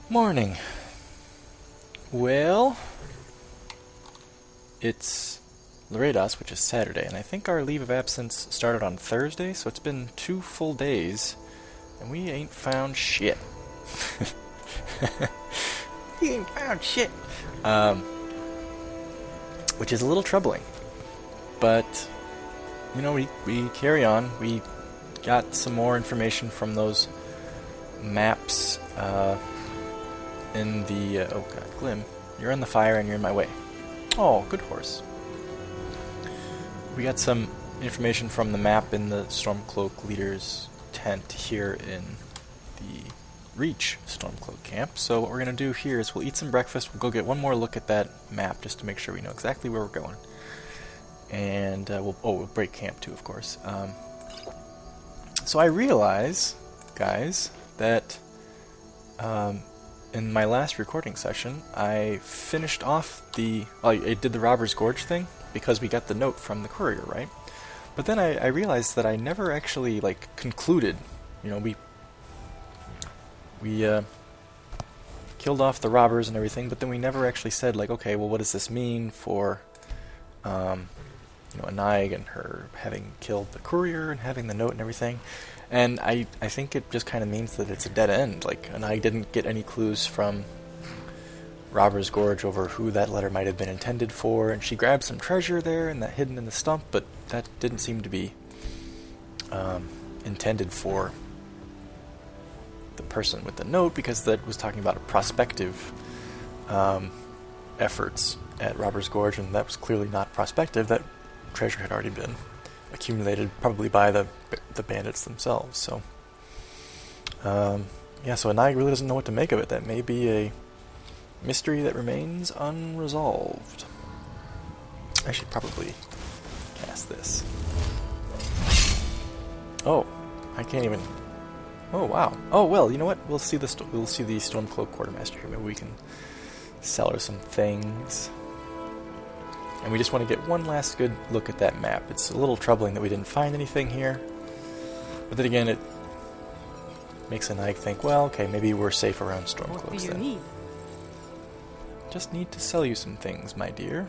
Morning. Well, it's Laredas, which is Saturday, and I think our leave of absence started on Thursday, so it's been 2 full days, and we ain't found shit. We ain't found shit. Which is a little troubling. But, you know, we carry on. We got some more information from those maps, in the... oh god, Glim, you're on the fire and you're in my way. Oh, good horse. We got some information from the map in the Stormcloak leader's tent here in the Reach Stormcloak camp. So what we're going to do here is we'll eat some breakfast, we'll go get one more look at that map just to make sure we know exactly where we're going. And we'll break camp too, of course. So I realize, guys, that in my last recording session, I finished off I did the Robber's Gorge thing because we got the note from the courier, right? But then I realized that I never actually concluded. You know, we killed off the robbers and everything, but then we never actually said okay, well, what does this mean for Aniyah and her having killed the courier and having the note and everything. And I think it just kind of means that it's a dead end. Aniyah didn't get any clues from Robber's Gorge over who that letter might have been intended for, and she grabbed some treasure there and that hidden in the stump, but that didn't seem to be intended for the person with the note, because that was talking about a prospective efforts at Robber's Gorge, and that was clearly not prospective. That treasure had already been accumulated, probably by the bandits themselves. So, yeah. So Aniyah really doesn't know what to make of it. That may be a mystery that remains unresolved. I should probably cast this. Oh, I can't even. Oh wow. Oh well. You know what? We'll see the Stormcloak Quartermaster here. Maybe we can sell her some things. And we just want to get one last good look at that map. It's a little troubling that we didn't find anything here. But then again, it makes Aniyah think, well, okay, maybe we're safe around Stormcloaks then. What do you need? Just need to sell you some things, my dear.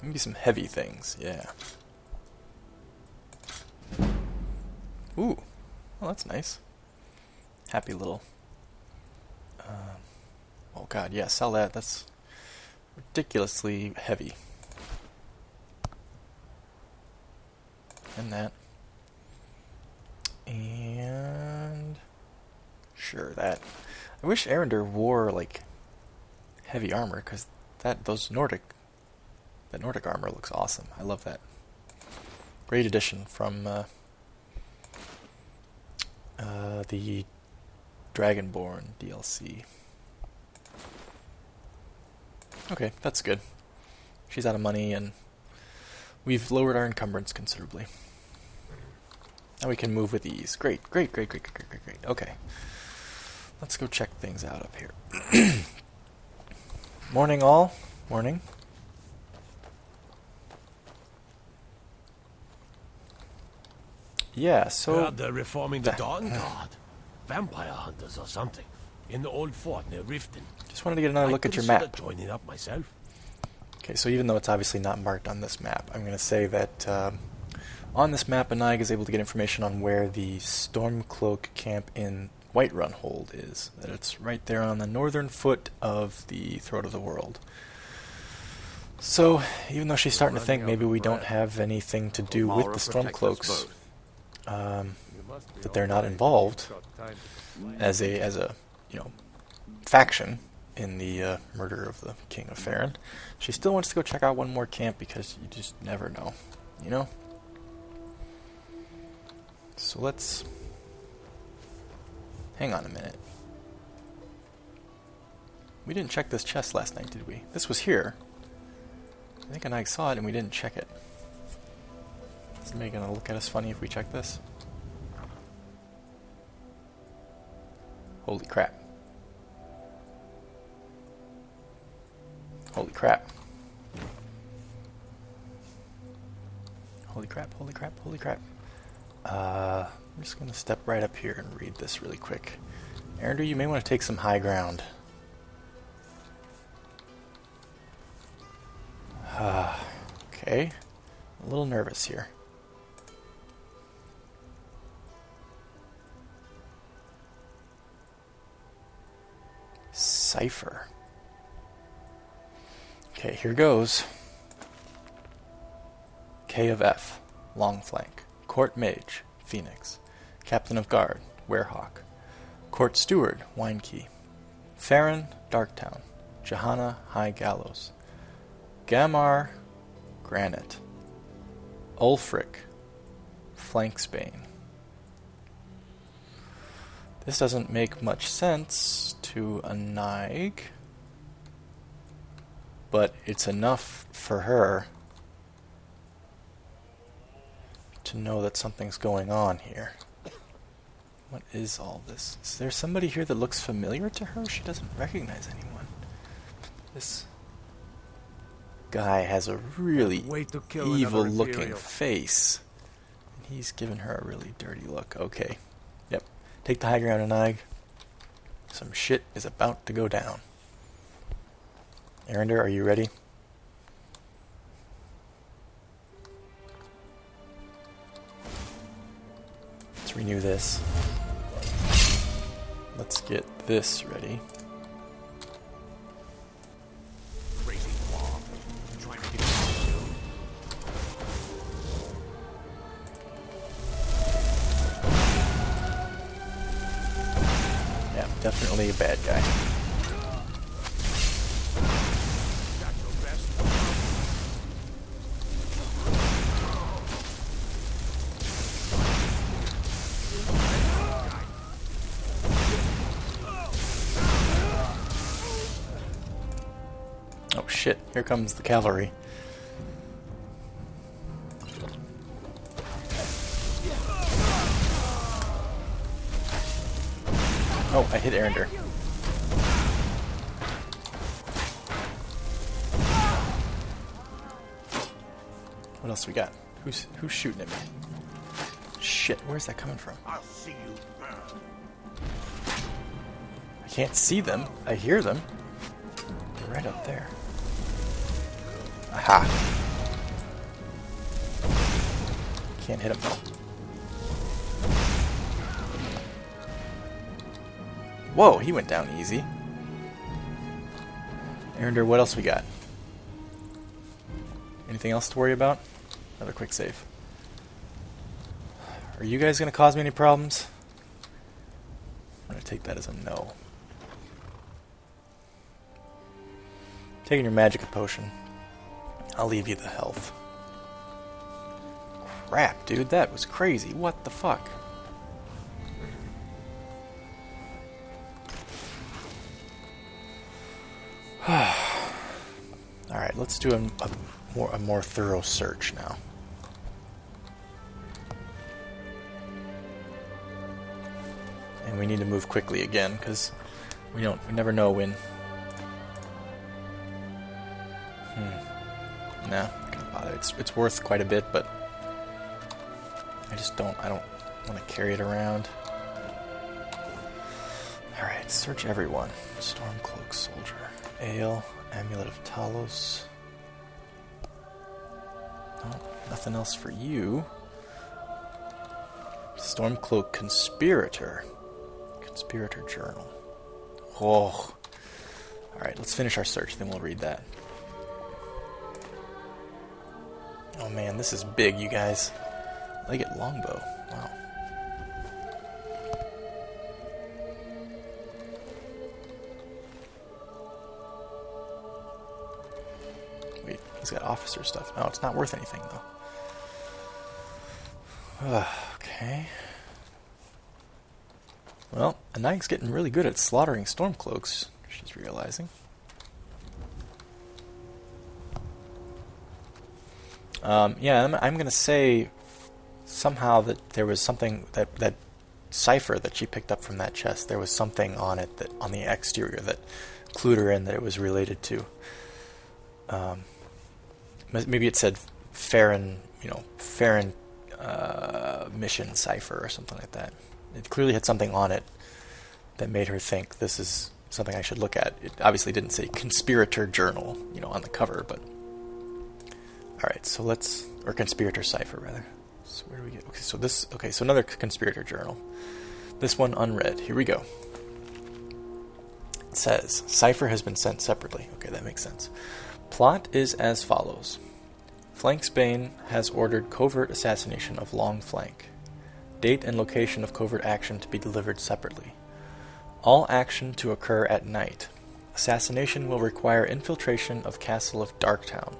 Maybe some heavy things, yeah. Ooh, well, that's nice. Happy little... oh god, yeah, sell that. That's ridiculously heavy. And that. And... sure, that. I wish Arender wore, heavy armor, because that Nordic armor looks awesome. I love that. Great addition from the Dragonborn DLC. Okay, that's good. She's out of money, and we've lowered our encumbrance considerably. Now we can move with ease. Great. Okay. Let's go check things out up here. Morning, all. Morning. Yeah, so... Heard they're reforming the Dawnguard. Vampire hunters or something. In the old fort near Riften. Just wanted to get another look at your map. Joining up myself. Okay, so even though it's obviously not marked on this map, I'm going to say that on this map, Aniyah is able to get information on where the Stormcloak camp in Whiterun Hold is. That it's right there on the northern foot of the Throat of the World. So, even though she's starting to think maybe we don't have anything to do with the Stormcloaks, that they're not involved as a faction in the murder of the King of Farron, she still wants to go check out one more camp because you just never know, So let's hang on a minute. We didn't check this chest last night, did we? This was here. I think Aniyah saw it and we didn't check it. Is somebody gonna look at us funny if we check this? Holy crap. Holy crap. Holy crap, holy crap, holy crap. I'm just going to step right up here and read this really quick. Arender, you may want to take some high ground. Okay. A little nervous here. Cipher. Okay, here goes. K of F, long flank. Court Mage, Phoenix. Captain of Guard, Werehawk. Court Steward, Winekey. Farron, Darktown. Johanna, High Gallows. Gamar, Granite. Ulfric, Flanksbane. This doesn't make much sense to a Naig, but it's enough for her to know that something's going on here. What is all this? Is there somebody here that looks familiar to her? She doesn't recognize anyone. This guy has a really evil-looking face. And he's giving her a really dirty look. Okay. Yep. Take the high ground, Aniyah. Some shit is about to go down. Arender, are you ready? Let's renew this. Let's get this ready. Yeah, definitely a bad guy. Oh shit, here comes the cavalry. Oh, I hit Arender. What else we got? Who's shooting at me? Shit, where's that coming from? I'll see you burn. I can't see them. I hear them. They're right up there. Aha! Can't hit him though. Whoa, he went down easy. Arender, what else we got? Anything else to worry about? Another quick save. Are you guys going to cause me any problems? I'm going to take that as a no. Taking your magic potion. I'll leave you the health. Crap, dude, that was crazy. What the fuck? Alright, let's do a more thorough search now. And we need to move quickly again, because we never know when. Nah, not gonna bother. It's worth quite a bit, but I don't want to carry it around. Alright, search everyone. Stormcloak Soldier. Ale, Amulet of Talos. No, nothing else for you. Stormcloak Conspirator. Conspirator Journal. Oh. Alright, let's finish our search, then we'll read that. Oh man, this is big, you guys. Legged Longbow. Wow. Wait, he's got officer stuff. No, it's not worth anything, though. Okay. Well, Aniyah's getting really good at slaughtering Stormcloaks, she's realizing. Yeah, I'm going to say somehow that there was something that Cipher that she picked up from that chest. There was something on it that on the exterior that clued her in that it was related to. Maybe it said Farron, Farron mission Cipher or something like that. It clearly had something on it that made her think this is something I should look at. It obviously didn't say conspirator journal, on the cover, but alright, so or conspirator cipher rather. So where do we get, so another conspirator journal. This one unread. Here we go. It says, Cypher has been sent separately. Okay, that makes sense. Plot is as follows. Flanksbane has ordered covert assassination of Long Flank. Date and location of covert action to be delivered separately. All action to occur at night. Assassination will require infiltration of Castle of Darktown.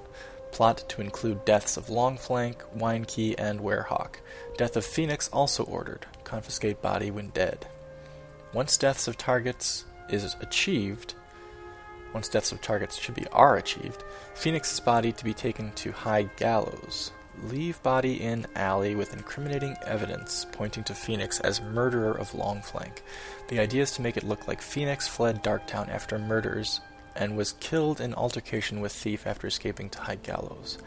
Plot to include deaths of Longflank, Winekey, and Werehawk. Death of Phoenix also ordered. Confiscate body when dead. Once deaths of targets are achieved, Phoenix's body to be taken to High Gallows. Leave body in alley with incriminating evidence pointing to Phoenix as murderer of Longflank. The idea is to make it look like Phoenix fled Darktown after murders and was killed in altercation with Thief after escaping to High Gallows.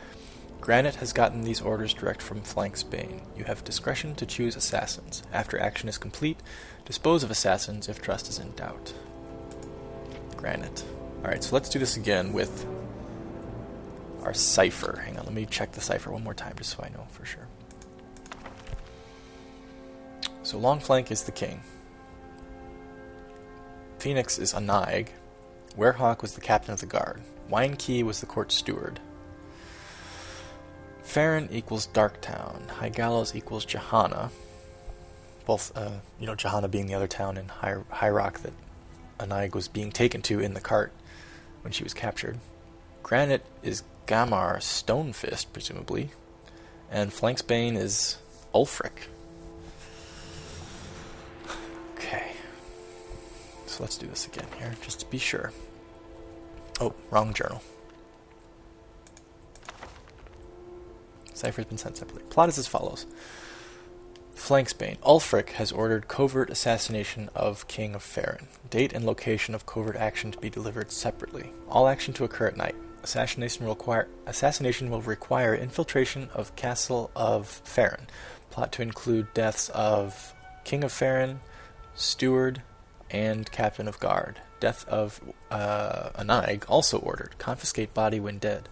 Granite has gotten these orders direct from Flanksbane. You have discretion to choose assassins. After action is complete, dispose of assassins if trust is in doubt. Granite. Alright, so let's do this again with our Cipher. Hang on, let me check the Cipher one more time just so I know for sure. So Longflank is the king. Phoenix is Aniyah. Werehawk was the captain of the guard. Winekey was the court steward. Farron equals Darktown. High Gallows equals Johanna. Both, Johanna being the other town in High Rock that Aniyah was being taken to in the cart when she was captured. Granite is Gamar Stonefist, presumably. And Flanksbane is Ulfric. Okay. So let's do this again here, just to be sure. Oh, wrong journal. Cypher's been sent separately. Plot is as follows. Flanksbane. Ulfric has ordered covert assassination of King of Farron. Date and location of covert action to be delivered separately. All action to occur at night. Assassination will require infiltration of Castle of Farron. Plot to include deaths of King of Farron, Steward, and Captain of Guard. Death of Aniyah also ordered. Confiscate body when dead.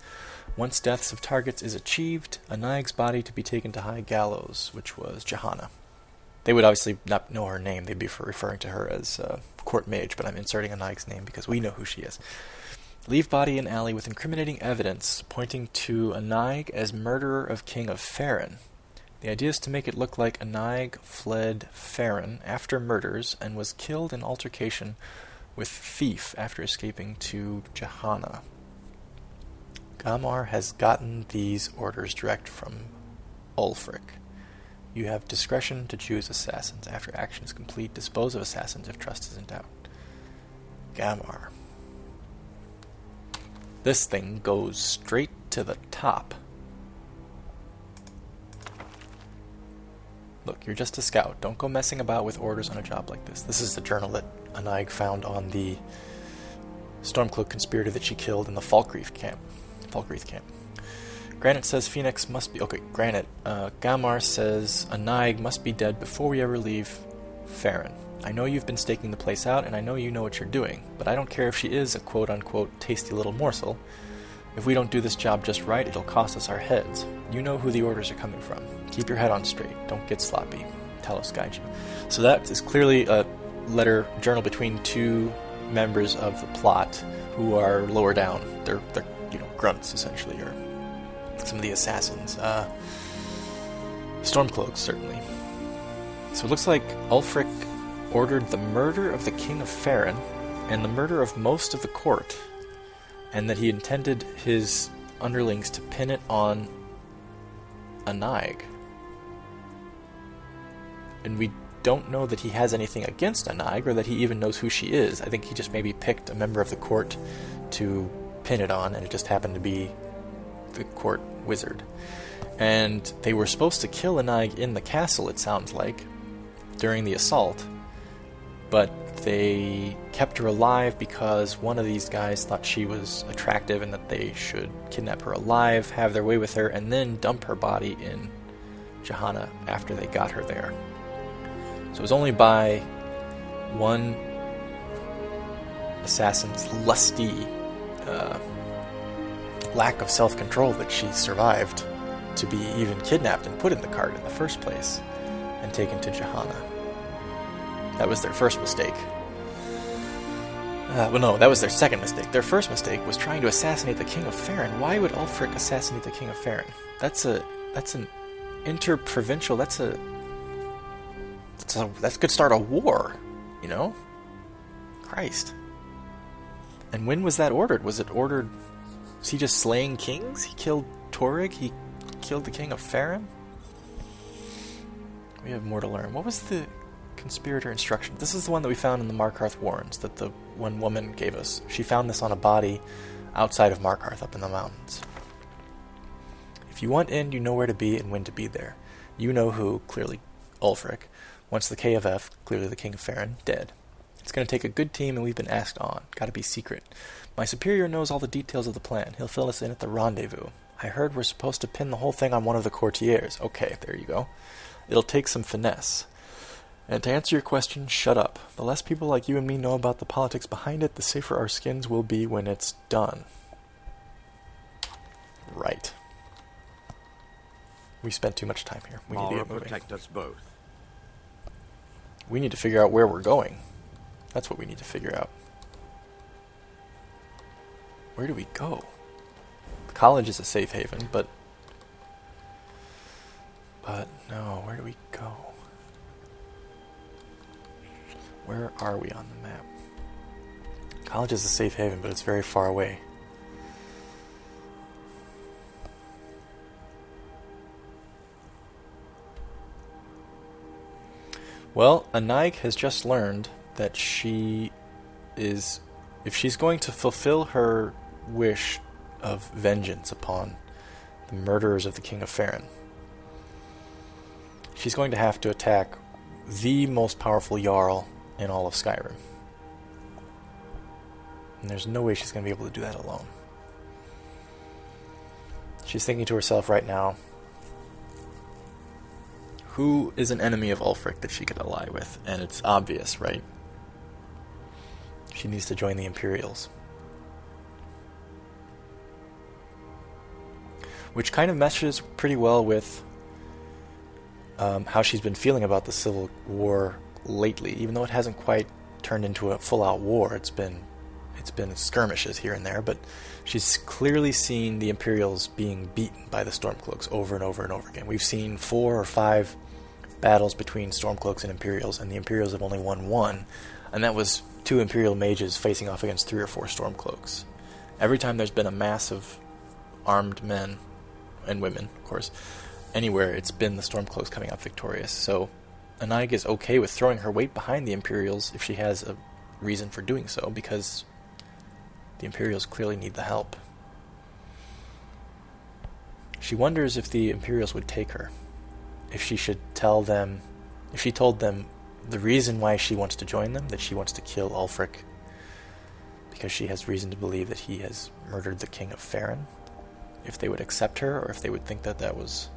Once deaths of targets is achieved, Aniyah's body to be taken to High Gallows, which was Johanna. They would obviously not know her name. They'd be referring to her as Court Mage, but I'm inserting Aniyah's name because we know who she is. Leave body in alley with incriminating evidence pointing to Aniyah as murderer of King of Farron. The idea is to make it look like Aniyah fled Farron after murders and was killed in altercation with Thief after escaping to Johanna. Gamar has gotten these orders direct from Ulfric. You have discretion to choose assassins. After action is complete, dispose of assassins if trust is in doubt. Gamar. This thing goes straight to the top. Look, you're just a scout. Don't go messing about with orders on a job like this. This is the journal that Aniyah found on the Stormcloak conspirator that she killed in the Falkreath camp. Granite says Phoenix must be... Okay, Granite. Gamar says Aniyah must be dead before we ever leave Farron. I know you've been staking the place out, and I know you know what you're doing, but I don't care if she is a quote-unquote tasty little morsel. If we don't do this job just right, it'll cost us our heads. You know who the orders are coming from. Keep your head on straight. Don't get sloppy. Talos guide you. So that is clearly a journal between two members of the plot who are lower down. They're grunts, essentially, or some of the assassins. Stormcloaks, certainly. So it looks like Ulfric ordered the murder of the King of Farron and the murder of most of the court, and that he intended his underlings to pin it on Aniyah. And we don't know that he has anything against Aniyah, or that he even knows who she is. I think he just maybe picked a member of the court to pin it on, and it just happened to be the court wizard. And they were supposed to kill Aniyah in the castle, it sounds like, during the assault, but they kept her alive because one of these guys thought she was attractive and that they should kidnap her alive, have their way with her, and then dump her body in Johanna after they got her there. So it was only by one assassin's lusty lack of self-control that she survived to be even kidnapped and put in the cart in the first place and taken to Johanna. That was their first mistake. Well, no, that was their second mistake. Their first mistake was trying to assassinate the King of Farron. Why would Ulfric assassinate the King of Farron? That's an interprovincial. That could start a war, you know? Christ. And when was that ordered? Was it ordered? Was he just slaying kings? He killed Torrig. He killed the King of Farron. We have more to learn. What was the conspirator instruction? This is the one that we found in the Markarth Warrens that the one woman gave us. She found this on a body outside of Markarth up in the mountains. If you want in, you know where to be and when to be there. You know who, clearly Ulfric. Once the KFF, clearly the King of Farron, dead. It's going to take a good team and we've been asked on. Got to be secret. My superior knows all the details of the plan. He'll fill us in at the rendezvous. I heard we're supposed to pin the whole thing on one of the courtiers. Okay, there you go. It'll take some finesse. And to answer your question, shut up. The less people like you and me know about the politics behind it, the safer our skins will be when it's done. Right. We spent too much time here. We need to get moving. Protect us both. We need to figure out where we're going. That's what we need to figure out. Where do we go? The college is a safe haven, but no, where do we go? Where are we on the map? College is a safe haven, but it's very far away. Well, Aniyah has just learned that she is, if she's going to fulfill her wish of vengeance upon the murderers of the King of Farron, she's going to have to attack the most powerful Jarl in all of Skyrim. And there's no way she's going to be able to do that alone. She's thinking to herself right now, who is an enemy of Ulfric that she could ally with? And it's obvious, right? She needs to join the Imperials. Which kind of meshes pretty well with how she's been feeling about the Civil War lately. Even though it hasn't quite turned into a full-out war, it's been skirmishes here and there, but she's clearly seen the Imperials being beaten by the Stormcloaks over and over and over again. We've seen 4 or 5 battles between Stormcloaks and Imperials, and the Imperials have only won 1, and that was 2 Imperial mages facing off against 3 or 4 Stormcloaks. Every time there's been a mass of armed men, and women, of course, anywhere, it's been the Stormcloaks coming out victorious. So Aniyah is okay with throwing her weight behind the Imperials if she has a reason for doing so, because the Imperials clearly need the help. She wonders if the Imperials would take her, if she should tell them, if she told them the reason why she wants to join them, that she wants to kill Ulfric because she has reason to believe that he has murdered the King of Farron, if they would accept her, or if they would think that that was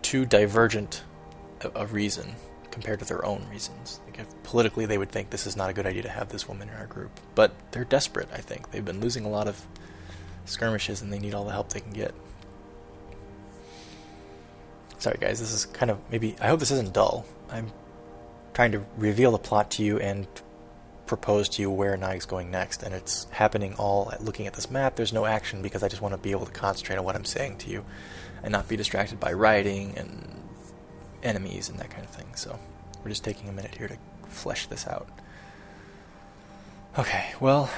too divergent a reason compared to their own reasons. Like if politically they would think this is not a good idea to have this woman in our group. But they're desperate, I think. They've been losing a lot of skirmishes and they need all the help they can get. Sorry guys, this is kind of, maybe, I hope this isn't dull. I'm trying to reveal the plot to you and propose to you where Aniyah's going next, and it's happening all at looking at this map. There's no action because I just want to be able to concentrate on what I'm saying to you and not be distracted by writing and enemies and that kind of thing. So we're just taking a minute here to flesh this out. Okay, well,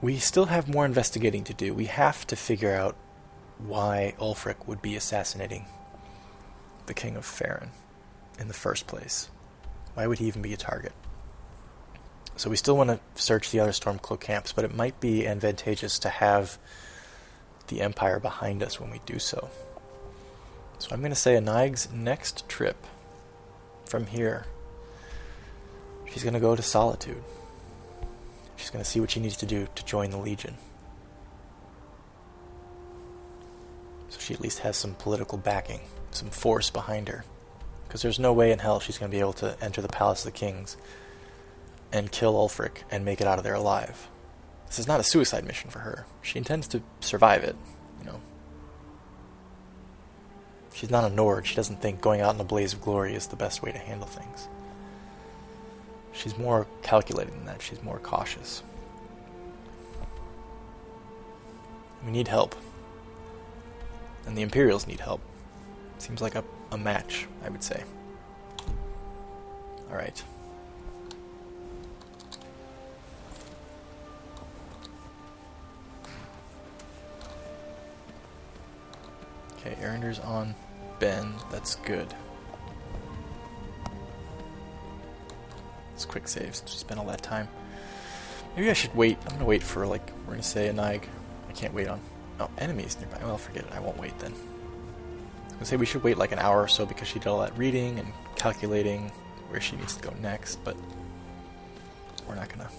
we still have more investigating to do. We have to figure out why Ulfric would be assassinating the King of Farron in the first place. Why would he even be a target? So we still want to search the other Stormcloak camps, but it might be advantageous to have the Empire behind us when we do so. So I'm going to say Aniyah's next trip from here, she's going to go to Solitude. She's going to see what she needs to do to join the Legion. So she at least has some political backing, some force behind her. Because there's no way in hell she's going to be able to enter the Palace of the Kings and kill Ulfric and make it out of there alive. This is not a suicide mission for her. She intends to survive it, you know. She's not a Nord. She doesn't think going out in a blaze of glory is the best way to handle things. She's more calculated than that. She's more cautious. We need help. And the Imperials need help. Seems like a match, I would say. Alright. Okay, Erender's on Ben. That's good. It's quick save since we spent all that time. Maybe I should wait. I'm gonna wait for, like, we're gonna say Aniyah. I can't wait on... Oh, enemies nearby. Well, forget it. I won't wait then. I was gonna say we should wait like an hour or so because she did all that reading and calculating where she needs to go next, but we're not gonna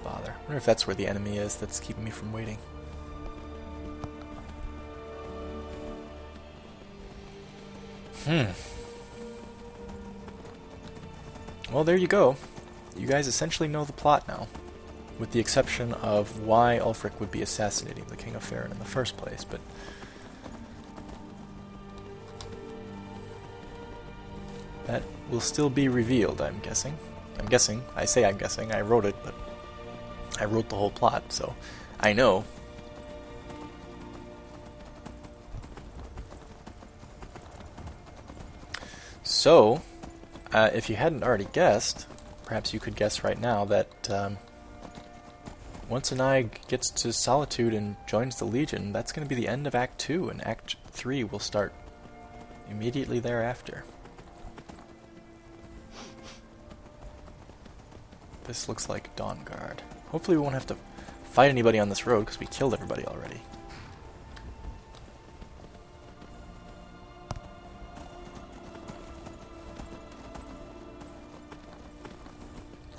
bother. I wonder if that's where the enemy is that's keeping me from waiting. Well, there you go. You guys essentially know the plot now, with the exception of why Ulfric would be assassinating the King of Faerûn in the first place, but that will still be revealed, I'm guessing. I say I'm guessing, I wrote it, but I wrote the whole plot, so I know. So, if you hadn't already guessed, perhaps you could guess right now that once Aniyah gets to Solitude and joins the Legion, that's going to be the end of Act 2, and Act 3 will start immediately thereafter. This looks like Dawnguard. Hopefully we won't have to fight anybody on this road, because we killed everybody already.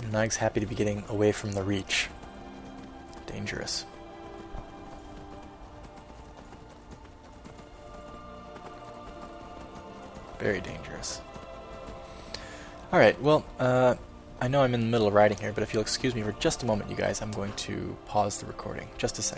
Aniyah's happy to be getting away from the Reach. Dangerous. Very dangerous. Alright, well, I know I'm in the middle of writing here, but if you'll excuse me for just a moment, you guys, I'm going to pause the recording. Just a second.